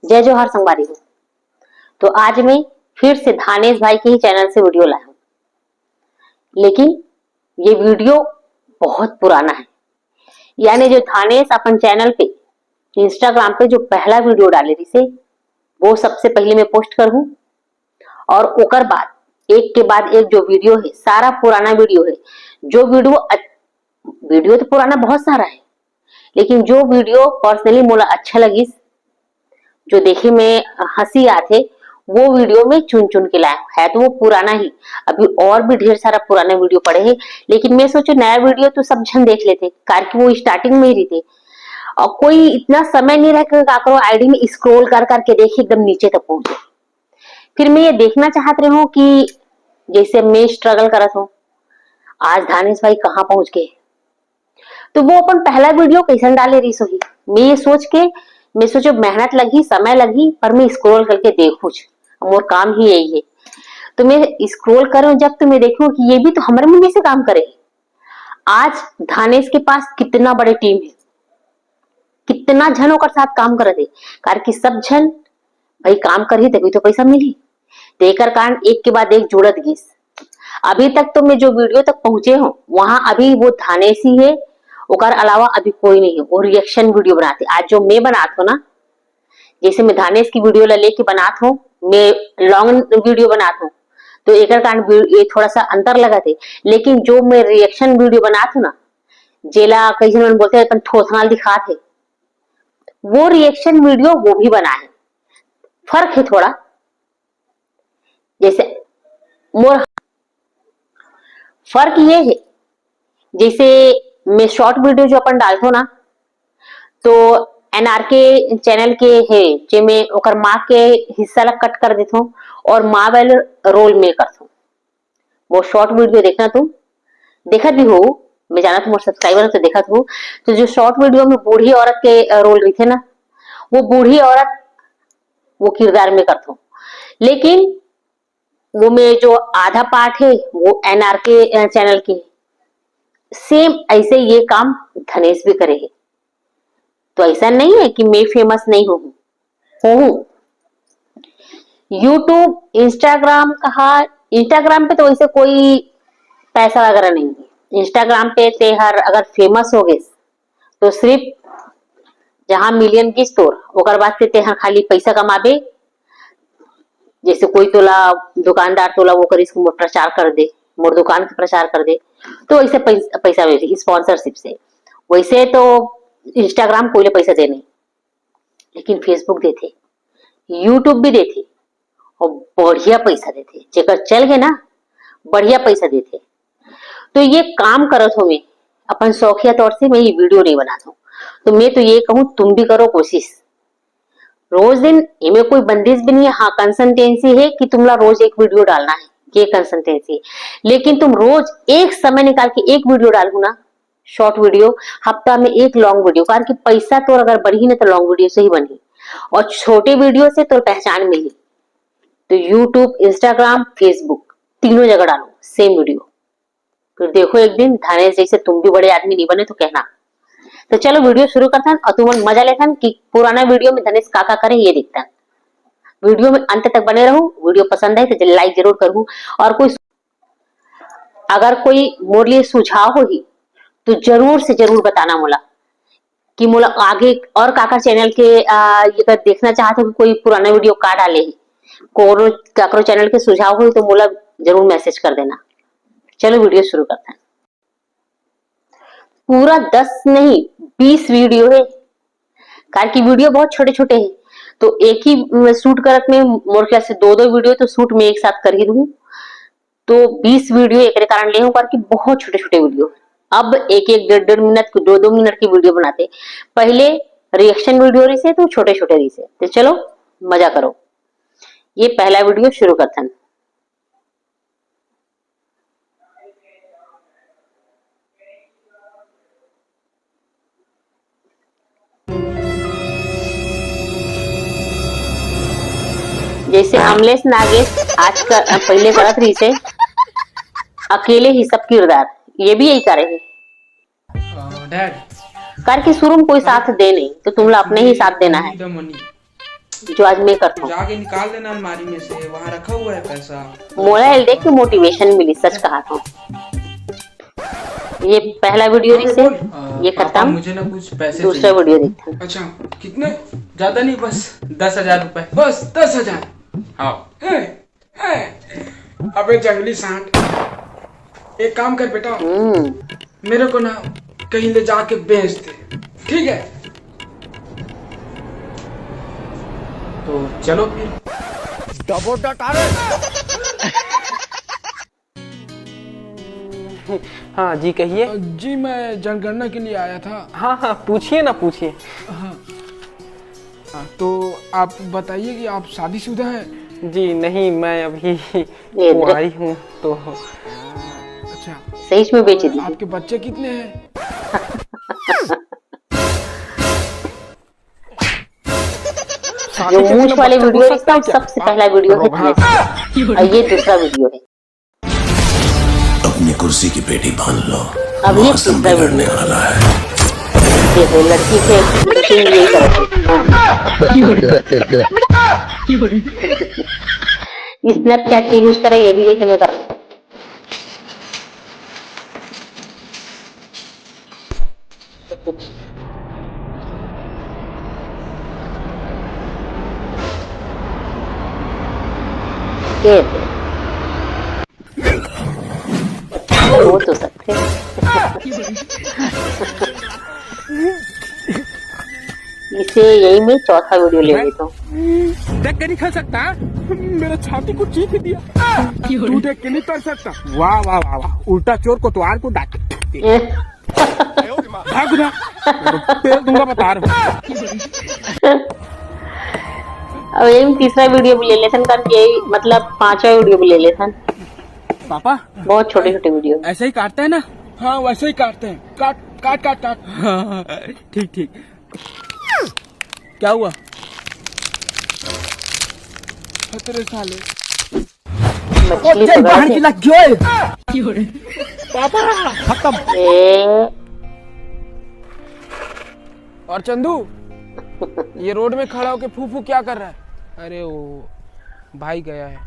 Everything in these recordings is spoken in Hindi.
जय जोहार संगवारी हो। तो आज मैं फिर से धानेश भाई के ही चैनल से वीडियो लाया हूं, लेकिन ये वीडियो बहुत पुराना है। यानी जो धानेश अपन चैनल पे इंस्टाग्राम पे जो पहला वीडियो डाले रही से वो सबसे पहले मैं पोस्ट कर हूं, और ओकर बाद एक के बाद एक जो वीडियो है सारा पुराना वीडियो है। जो वीडियो तो पुराना बहुत सारा है, लेकिन जो वीडियो पर्सनली मोला अच्छा लगी, जो देखे में हंसी आते, वो वीडियो में चुन चुन के लाया है। तो वो पुराना ही, अभी और भी ढेर सारा पुराना वीडियो पड़े हैं, लेकिन मैं सोचू नया वीडियो तो सब जन देख लेते, कारण वो स्टार्टिंग में ही रहते और कोई इतना समय नहीं रह करो आईडी में स्क्रॉल कर करके देखे एकदम नीचे तक पहुंचे। फिर मैं ये देखना चाहत रही हूँ कि जैसे मैं स्ट्रगल करत हूँ, आज धानेश भाई कहाँ पहुंच गए। तो वो अपन पहला वीडियो कैसे डाले रही सोही, मैं ये सोच के मैं सोचो मेहनत लगी, समय लगी, पर मैं स्क्रॉल करके देखूं, मोर काम ही यही है। तो मैं स्क्रॉल करूं जब, तो मैं देखूं कि ये भी तो हमारे मुंह से काम करे। आज धानेश के पास कितना बड़े टीम है, कितना जनों के साथ काम कर दे, कारण कि सब जन भाई काम करी तभी तो पैसा मिली। देकर कारण एक के बाद एक जुड़त गीस। अभी तक तो मैं जो वीडियो तक पहुंचे हूँ वहां अभी वो धानेश ही है, ओकर अलावा अभी कोई नहीं है। वो रिएक्शन वीडियो बनाते, आज जो मैं बनात हूँ ना, जैसे मैं धानेश की वीडियो लेके बनात हूँ, मैं लॉन्ग वीडियो बनात हूँ, तो एक कारण ये थोड़ा सा अंतर लगा थे। लेकिन जो मैं रिएक्शन वीडियो बनात हूँ ना, जेला कई जन बोलते हैं अपन ठोसनाल दिखाते, वो रिएक्शन वीडियो वो भी बना है। फर्क है थोड़ा, जैसे मोर फर्क ये है, जैसे मैं शॉर्ट वीडियो जो अपन डालते हो ना, तो एनआरके चैनल के है जे मैं ओकर माँ के हिस्सा ला कट कर देता हूँ और माँ वाले रोल में करता हूँ। वो शॉर्ट वीडियो देखना, तुम देखत भी हो, मैं जाना तुम्हारे सब्सक्राइबर तो देखत हो। तो जो शॉर्ट वीडियो में बूढ़ी औरत के रोल रही थे ना, वो बूढ़ी औरत वो किरदार में करता हूँ। लेकिन वो में जो आधा पार्ट है वो एनआरके चैनल के, सेम ऐसे ये काम धनेश भी करेगी। तो ऐसा नहीं है कि मैं फेमस नहीं हूँ। यूट्यूब, इंस्टाग्राम कहा, इंस्टाग्राम पे तो वैसे कोई पैसा वगैरह नहीं है। इंस्टाग्राम पे ते हर अगर फेमस हो गए तो सिर्फ जहां मिलियन की स्टोर, ओकर बाद ते हर खाली पैसा कमाबे। जैसे कोई तोला दुकानदार तोला वो कर इसको प्रचार कर दे, मोर दुकान का प्रचार कर दे, तो वैसे पैसा मिले स्पॉन्सरशिप से। वैसे तो इंस्टाग्राम कोई पैसा दे नहीं, लेकिन फेसबुक देते, यूट्यूब भी देते और बढ़िया पैसा देते। जेकर चल गए ना, बढ़िया पैसा देते। तो ये काम करत हो, मैं अपन शौकिया तौर से मैं ये वीडियो नहीं बनाता हूँ। तो मैं तो ये कहूँ तुम भी करो कोशिश, रोज दिन इनमें कोई बंदिश भी नहीं है। हाँ, कंसिस्टेंसी है कि तुमला रोज एक वीडियो डालना है, ये कंसिस्टेंसी। लेकिन तुम रोज एक समय निकाल के एक वीडियो डालो ना, शॉर्ट वीडियो, हफ्ता में एक लॉन्ग वीडियो, कारण कि पैसा तो अगर बढ़ी ना तो लॉन्ग वीडियो से ही बनी, और छोटे वीडियो से तो पहचान मिली। तो यूट्यूब, इंस्टाग्राम, फेसबुक तीनों जगह डालो सेम वीडियो, फिर देखो एक दिन धानेश जैसे तुम भी बड़े आदमी नहीं बने तो कहना। तो चलो वीडियो शुरू करता और तुम मजा लेता कि पुराना वीडियो में धनेश का करे ये देखता। वीडियो में अंत तक बने रहो। वीडियो पसंद है तो लाइक जरूर करूँ, और अगर कोई मोर लिए सुझाव होगी तो जरूर से जरूर बताना मोला, कि मोला आगे और काका चैनल के ये देखना चाहते हो कोई पुराना वीडियो का डाले, काकरो चैनल के सुझाव हो तो मोला जरूर मैसेज कर देना। चलो वीडियो शुरू करते हैं। पूरा 10 नहीं 20 वीडियो है, कारण की वीडियो बहुत छोटे छोटे हैं। तो एक ही शूट करत में मोर ख्याल से दो वीडियो तो शूट में एक साथ कर ही दूं। तो 20 वीडियो एक कारण ले हूं, कारण की बहुत छोटे छोटे वीडियो। अब एक एक डेढ़ मिनट दो दो मिनट की वीडियो बनाते, पहले रिएक्शन वीडियो रही से तो छोटे छोटे रही से। तो चलो मजा करो, ये पहला वीडियो शुरू करते हैं। जैसे अमलेश नागेश आज का पहले करत रही से अकेले ही सब किरदार, ये भी यही करेंगे। कर के शुरू में कोई साथ दे नहीं, तो तुम लोग अपने ही साथ देना है। जो आज मैं करता हूँ। जाके निकाल देना अलमारी में से, वहाँ रखा हुआ है पैसा। मोबाइल देख के मोटिवेशन मिली, सच कहा था। ये पहला वीडियो से ये खत्म। मुझे ना कुछ पैसे दूसरा वीडियो देखते हैं। अच्छा कितने? ज्यादा नहीं, बस 10,000 रुपए, बस 10,000। हाँ। अबे जंगली सांड, एक काम कर बेटा, मेरे को ना कहीं ले जाके बेच दे, ठीक है? तो चलो फिर। हाँ जी कहिए। जी मैं जनगणना के लिए आया था। हाँ हाँ पूछिए ना, पूछिए। हाँ, तो आप बताइए कि आप शादीशुदा हैं? जी नहीं, मैं अभी ये कुंवारी हूँ तो। अच्छा, सही में बेच दी। आपके बच्चे कितने हैं? जो मूछ वाले वीडियो है सबसे पहला वीडियो है और ये दूसरा वीडियो है। अपनी कुर्सी की पेटी बांध लो, अब ये मौसम तीसरा बिगड़ने वीडियो वाला है। देखो लड़की से एक्टिंग यही करते। स्नैपचैट यूज करे, ये भी यही हमें कर। वो तो सकते इसे यही मैं चौथा वीडियो ले लेता हूँ। देख के नहीं खा सकता, मेरे छाती को चीख दिया। तू देख के नहीं कर सकता। वाह वाह वाह वाह, उल्टा चोर को द्वार को डांट भाग उधर, पेल दूंगा बता रहा हूँ। अब यही तीसरा वीडियो भी ले लेते करके, मतलब पांचवा वीडियो भी ले लेते। पापा बहुत छोटे छोटे वीडियो ऐसे ही काटते हैं ना? हाँ वैसे ही काटते हैं, काट काट काट काट। हाँ, ठीक ठीक। क्या हुआ? खतरे साले मछली पकड़ के। पापा खत्म। और चंदू ये रोड में खड़ा होके फूफू क्या कर रहा है? अरे वो भाई गया है।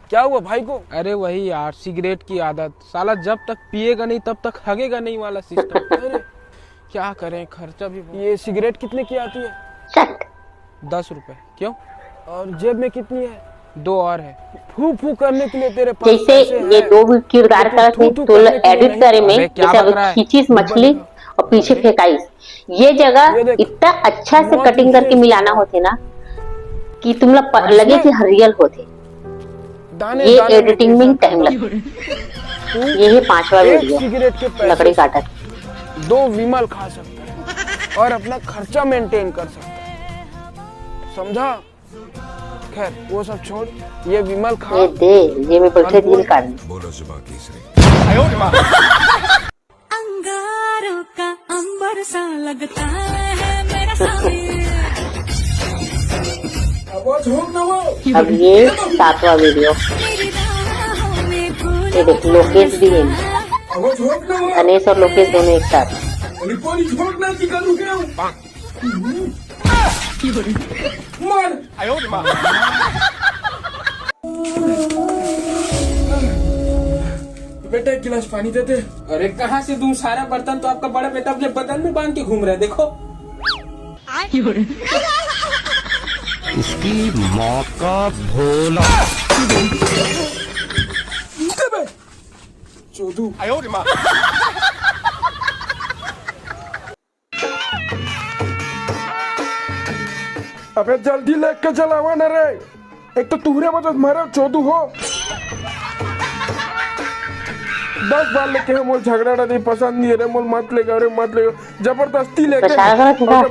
क्या हुआ भाई को? अरे वही यार, सिगरेट की आदत। साला जब तक पिएगा नहीं तब तक हगेगा नहीं वाला सिस्टम। अरे क्या करें, खर्चा भी। ये सिगरेट कितने की आती है? 10 रुपए। क्यों? और जेब में कितनी है? 2 और है। फू फू करने के लिए तेरे पास जैसे ये दो किरदार करते तो एडिट करे में, जैसे अब खींचीस मछली और पीछे फेंकाइस, ये जगह इतना अच्छा से कटिंग करके मिलाना होते ना कि तुम लोग लगे कि रियल होते। ये एडिटिंग में टाइम लगता। ये है पांचवा वीडियो, लकड़ी काटा। 2 विमल खा सकता है और अपना खर्चा मेंटेन कर सकता है, समझा? खैर वो सब छोड़, ये विमल खा। ये दे, ये मैं बैठे दिल काट। बोलो सुबह तीसरी। अंगारों का अंबर सा लगता है मेरा साथी। अब ये 7वां वीडियो। ये देख, लोकेश भी है, गणेश और लोकेश दोनों एक साथ। बेटा एक गिलास पानी दे दे। अरे कहाँ से दूं, सारा बर्तन तो आपका बड़ा बेटा अपने बदन में बांध के घूम रहा है, देखो। इसकी माँ का भोला। चोदू। अबे जल्दी लेके चलावा ना रे, एक तो तुहरे वजह मारे चोदू हो। 10 बार लेके मोल झगड़ा नहीं पसंद नहीं रे, मोल मत लेगा रे, मत लेगा, जबरदस्ती लेके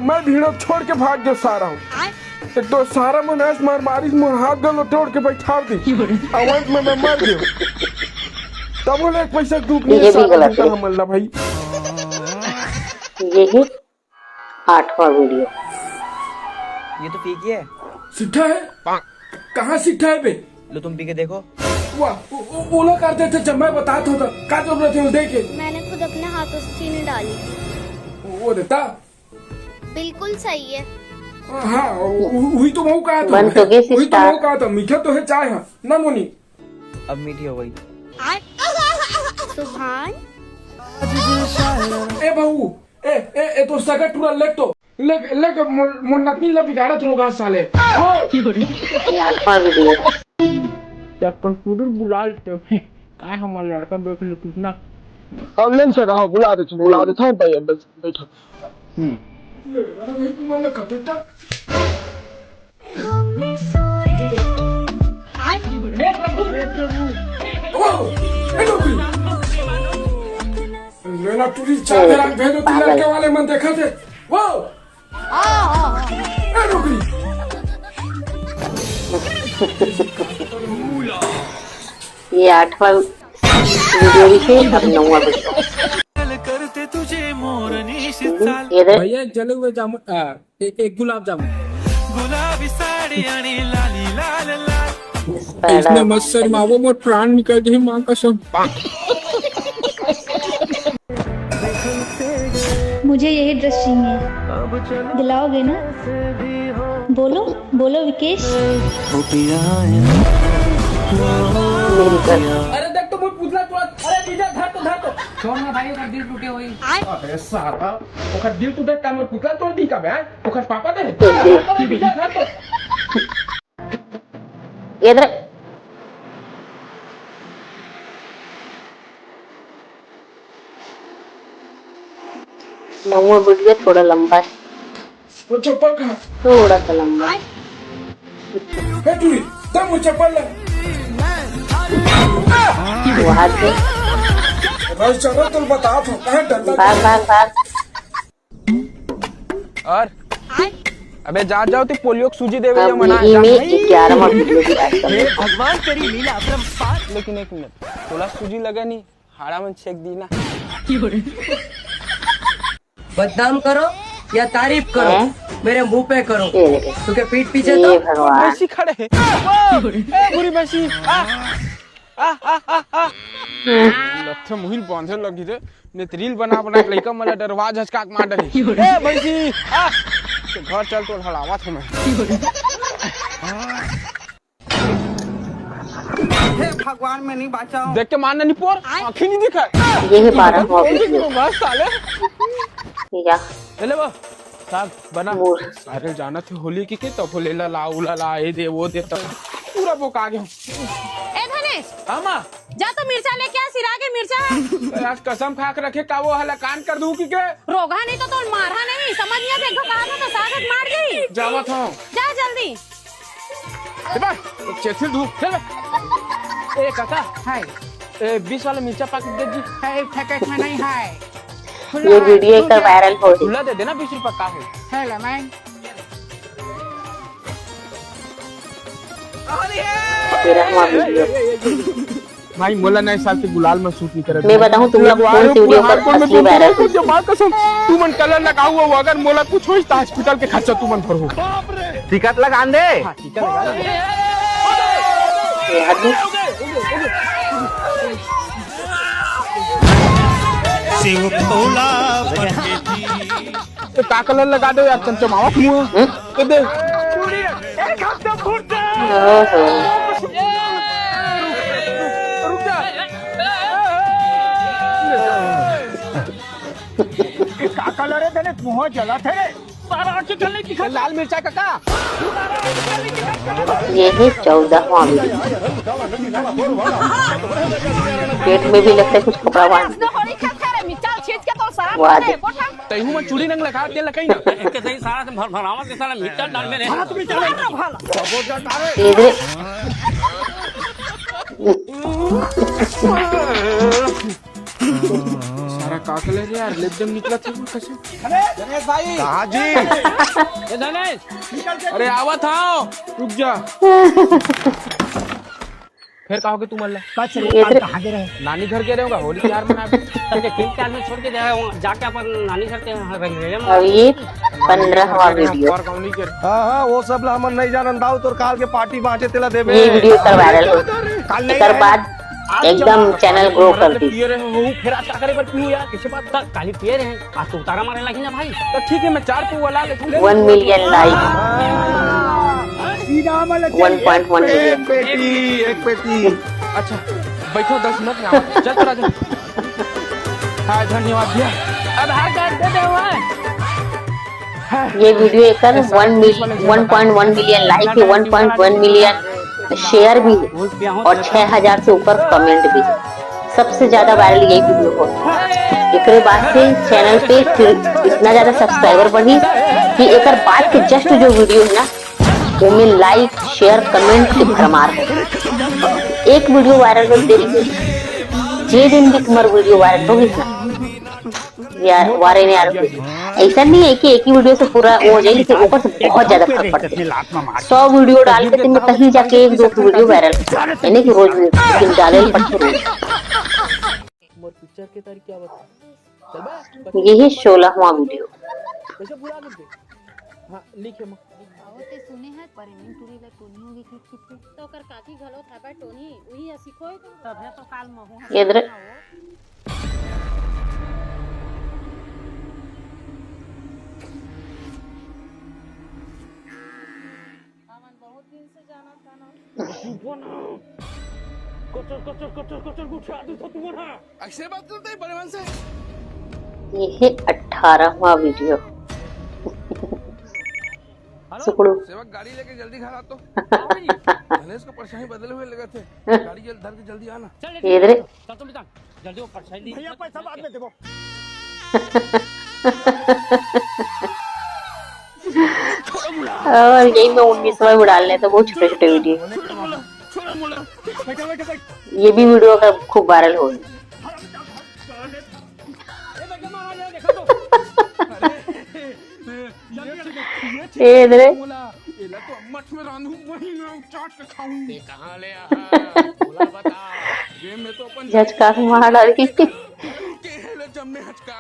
मैं भीड़ो छोड़ के भाग गया सारा हूँ। एक तो सारा मन ऐस मार बारिश में हाथ गलो तोड़ के बैठा दी, आवाज में मैं मर गया। तब बोले एक पैसा डूब नहीं सारा हमला भाई। ये है 8वां वीडियो। ये तो पी की है। सिट्ठा है? कहाँ सिट्ठा है बे? लो तुम पी के देखो। वाह ओला करते थे जब मैं बताता था, क्या जरूरत है देखे। मैंने खुद अपने हाथों से चीनी डाली थी। वो देता बिल्कुल सही है। हाँ वही तो मैं कहा था बन तो गए वही तो स्टार। मैं कहा था मीठा तो है चाय है ना मोनी। अब मीठी हो गई। ए बहू ए तो सगा टूरा लेक तो लेक मुन्नतनी ला बिगाड़ा तो होगा साले। ये 8वां वीडियो। डॉक्टर पूरे बुला लेते काय हमारा लड़का देख ले कितना अब लेन से रहा बुला देता हूं भाई बस बैठो। मैंने कहा लेना टूरी चार भेजो तुम लड़के वाले मन देखा थे वो नौकरी ये 8वां वीडियो भी थे, अब 9वां वीडियो। ये देख, भैया जले हुए जामुन एक गुलाब जामुन इसने मत शर्माओ मोर प्राण निकल गई मां कसम। मुझे यही ड्रेस चाहिए, दिलाओगे ना? बोलो बोलो विकेश। मेरी कर अरे देख तो मुझ पुतला तुरंत अरे जीजा धर तो छोड़ ना भाई ओकर दिल टूटे होई। अरे साला ओकर दिल टूटे का मोर पुतला तोड़ दी का बे ओकर पापा दे जीजा धर तो ये देख, नौवां वीडियो थोड़ा लंबा है, वो चप्पल कहां थोड़ा सा लंबा है। है टूरी तब वो चप्पल ले वहां से बस चलो तुम बता तो कहां डंडा भाग भाग भाग। और अबे जा जाओ तो पोलियो की सूजी देवे अब मना यही में 11वां वीडियो की बात कर रहे हैं। भगवान तेरी लीला अपरंपार। लेकिन एक मिनट थोड़ा सूजी लगा नहीं हाड़ा में छेक दी ना। बदनाम करो या तारीफ करो, हैं? मेरे मुंह पे करो, ये देखे, क्योंकि पीठ पीछे ये तो भगवान, भैंसी खड़े है ए बुरी भैंसी लट्ठे मुहिल बांधे लगी रे नेत्रील बना के लइका मला डरवा झचका के मार डरी ए भैंसी घर चल तो हड़ावा थे मैं। भगवान में नहीं बचाओ। देख के मारने नहीं पोर आंखें नहीं दिखा ये है 12वां वीडियो। बस साले या ले बा साग बना मोर अरे जाना थे होली की के तब ले ला उला ला ये दे वो दे तब पूरा बोक आ गया। ए धनेश हां जा तो मिर्चा लेके आ, सिरा के मिर्चा है। आज कसम खा के रखे का वो हला कान कर दूं की के रोगा नहीं तो मारा नहीं, समझ नहीं देखो कहा था तो सागत मार गई। जावा था जा जल्दी। चेथिल धूप चल ए काका हाय ए 20 वाला मिर्चा पैकेट दे जी है पैकेट में नहीं है ये वीडियो एक वायरल हो रही खुला दे देना 20 रुपए का है ले मैं 13वां वीडियो। भाई मोला नए साल के गुलाल में सूट नहीं करे मैं बताऊं तुम लोग कौन सी वीडियो पर असली वायरल हो? जो मां कसम तू मन कलर लगाऊ हो अगर मोला कुछ होई तो हॉस्पिटल के खर्चा तू मन भर हो टिकट लगा दे। हां ठीक है लगा दे ये हद तो का कलर लगा दो यार चमचमावा मुंह तो दे ओहो, रुक जा का कलर है तेरे मुंह जला थे सारा आंखें जलने की लाल मिर्चा काका ये है 14वां वीडियो। पेट में भी लगता है कुछ कपड़ा बांध वो आदि तैहू में चूड़ी रंग लगा दे लकई ना के सही सारा से भरभरावा के सारा मिर्चा डाल में इधर सारा का कलर यार एकदम निकला था कसम गणेश भाई कहाँ जी? ए धनेश अरे आवा था रुक जा फिर कहोगे तू मल्ला इधर नानी घर के रहोगा होली त्योहार मना तीन में छोड़ के जाके अपन नानी करते हैं। अब ये 15वां वीडियो। और कौन नहीं कर हाँ वो सब ला हमन नहीं जानन दाऊ तोर काल के पार्टी बांचे तेला देबे। ये वीडियो कर वायरल हो एक बाद एकदम चैनल ग्रो कर दी। पिए रहे हो फिर आज करे पर पियो यार किसी बात तक काली पिए रहे हैं आज तो उतारा मारे लगी ना भाई। तो ठीक है मैं 4 पुआ ला लेता 1 मिलियन लाइक, 1.1 मिलियन। एक पेटी अच्छा बैठो 10 मिनट में आओ। चल तो राजा। हाँ धन्यवाद भैया। आधार कार्ड दे दे हुआ ये वीडियो एक 1.1 मिलियन लाइक है, 1.1 मिलियन शेयर भी है और 6000 से ऊपर कमेंट भी है। सबसे ज्यादा वायरल यही वीडियो हो। एकरे बाद से चैनल पे इतना ज्यादा सब्सक्राइबर बढ़ी कि एक बाद के जस्ट जो वीडियो है ना उनमें लाइक शेयर कमेंट की भरमार है। एक वीडियो वायरल हो देरी जे दिन भी तुम्हारी वीडियो वायरल होगी ना यार वारे ने यार ऐसा नहीं है कि एक ही वीडियो से पूरा हो जाए, लेकिन ऊपर से बहुत ज्यादा फर्क पड़ता है। 100 वीडियो डाल के तुम कहीं जाके 1-2 वीडियो वायरल यानी कि रोज डाले पड़ते रोज। पिक्चर के तारीख क्या बता यही 16वां वीडियो। कैसे पूरा कर दे। हाँ लिखे म आवते सुने है परिमिन टूरी ला टोनी होगी की तो कर काकी घलो थाबा टोनी वही सिखोय तब है तो काल महू ये इधर बहुत दिन से जाना था ना कचर उठा दो तो तुम्हारा ऐसे बात करते हैं बड़े मन से। ये है 18वां वीडियो। सुकड़ू सेवक गाड़ी लेके जल्दी घर आ तो गणेश को परेशानी बदले हुए लगे थे। गाड़ी जल्द धर के जल्दी आना। ये इधर चल तुम जल्दी वो परछाई भैया पैसा बाद में देबो। और यही में 19वां भी डालने तो बहुत छोटे छोटे वीडियो। ये भी वीडियो का खूब वायरल हो गई। ये इधर एला तो मठ में रांधू वही मैं चाट के खाऊं। ते कहां ले आ बोला बता। ये में तो अपन झचका से मार डाल के के हेले जम्मे हचका।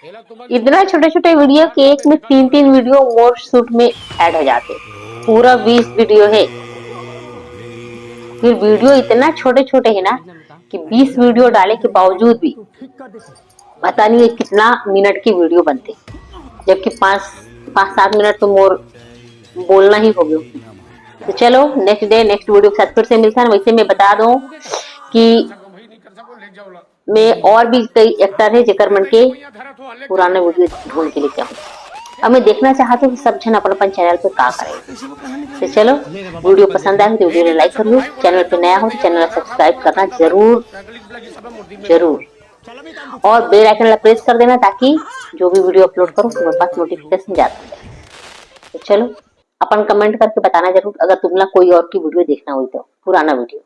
एला तो इतना छोटे छोटे वीडियो के एक में 3-3 वीडियो मोर शूट में ऐड हो जाते। पूरा 20 वीडियो है। फिर वीडियो इतना छोटे छोटे है ना कि 20 वीडियो डाले के बावजूद भी पता नहीं कितना मिनट की वीडियो बनती, जबकि 5-7 मिनट तो मोर बोलना ही हो गया। तो चलो नेक्स्ट डे नेक्स्ट वीडियो के साथ फिर से मिलता है। वैसे मैं बता दूं कि मैं और भी कई एक्टर है जेकर मन के पुराना वीडियो ढूंढ के लेके आऊँ। अब मैं देखना चाहती हूँ कि सब जन अपन चैनल पे का करे। तो चलो वीडियो पसंद आए तो वीडियो ने लाइक कर लो। चैनल पे नया हो तो चैनल सब्सक्राइब करना जरूर और बेल आइकन प्रेस कर देना ताकि जो भी वीडियो अपलोड करो तुम्हारे पास नोटिफिकेशन जाता है। तो चलो अपन कमेंट करके बताना जरूर अगर तुमला कोई और की वीडियो देखना हुई तो पुराना वीडियो।